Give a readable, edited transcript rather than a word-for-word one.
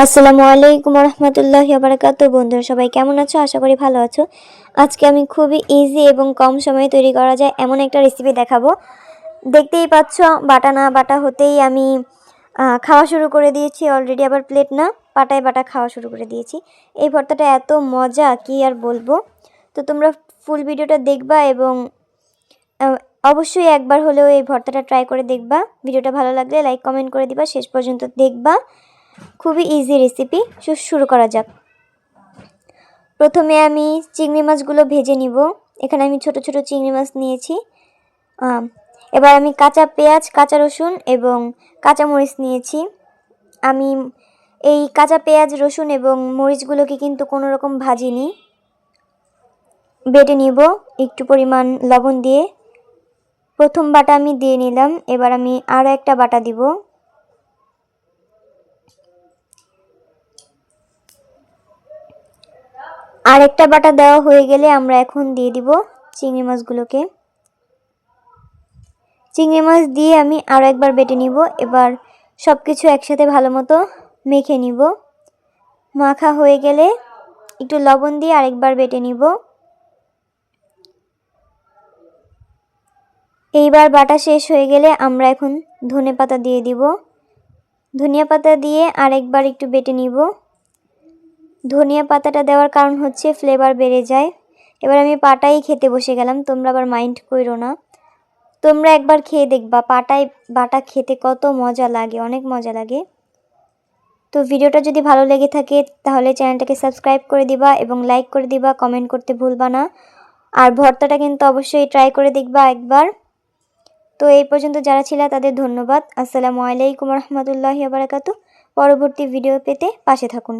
আসসালামু আলাইকুম রহমতুল্লাহি ওয়া বারাকাতুহু। বন্ধুরা সবাই কেমন আছো? আশা করি ভালো আছো। আজকে আমি খুবই ইজি এবং কম সময়ে তৈরি করা যায় এমন একটা রেসিপি দেখাবো। দেখতেই পাচ্ছ, বাটা না বাটা হতেই আমি খাওয়া শুরু করে দিয়েছি অলরেডি। আবার প্লেট না, পাটায় বাটা খাওয়া শুরু করে দিয়েছি। এই ভর্তাটা এত মজা কি আর বলবো। তো তোমরা ফুল ভিডিওটা দেখবা এবং অবশ্যই একবার হলেও এই ভর্তাটা ট্রাই করে দেখবা। ভিডিওটা ভালো লাগলে লাইক কমেন্ট করে দিবা, শেষ পর্যন্ত দেখবা। খুবই ইজি রেসিপি, শুরু করা যাক। প্রথমে আমি চিংড়ি মাছগুলো ভেজে নিব। এখানে আমি ছোট ছোট চিংড়ি মাছ নিয়েছি। এবার আমি কাঁচা পেঁয়াজ, কাঁচা রসুন এবং কাঁচা মরিচ নিয়েছি। আমি এই কাঁচা পেঁয়াজ, রসুন এবং মরিচগুলোকে কিন্তু কোনো রকম ভাজিনি, বেটে নিব একটু পরিমাণ লবণ দিয়ে। প্রথম বাটা আমি দিয়ে নিলাম। এবার আমি আরও একটা বাটা দিব। আরেকটা বাটা দেওয়া হয়ে গেলে আমরা এখন দিয়ে দিব চিংড়ি মাছগুলোকে। চিংড়ি মাছ দিয়ে আমি আরও একবার বেটে নিব। এবার সব কিছু একসাথে ভালো মতো মেখে নিব। মাখা হয়ে গেলে একটু লবণ দিয়ে আরেকবার বেটে নিব। এইবার বাটা শেষ হয়ে গেলে আমরা এখন ধনেপাতা দিয়ে দিব। ধনিয়া পাতা দিয়ে আরেকবার একটু বেটে নিব। ধনিয়া পাতাটা দেওয়ার কারণ হচ্ছে ফ্লেভার বেড়ে যায়। এবার আমি পাটাই খেতে বসে গেলাম, তোমরা আবার মাইন্ড করো না। তোমরা একবার খেয়ে দেখবা পাটায় বাটা খেতে কত মজা লাগে, অনেক মজা লাগে। তো ভিডিওটা যদি ভালো লেগে থাকে তাহলে চ্যানেলটাকে সাবস্ক্রাইব করে দিবা এবং লাইক করে দিবা, কমেন্ট করতে ভুলবা না। আর ভর্তাটা কিন্তু অবশ্যই ট্রাই করে দেখবা একবার। তো এই পর্যন্ত যারা ছিল তাদের ধন্যবাদ। আসসালামু আলাইকুম রহমতুল্লাহি ওয়া বারাকাতুহু। পরবর্তী ভিডিও পেতে পাশে থাকুন।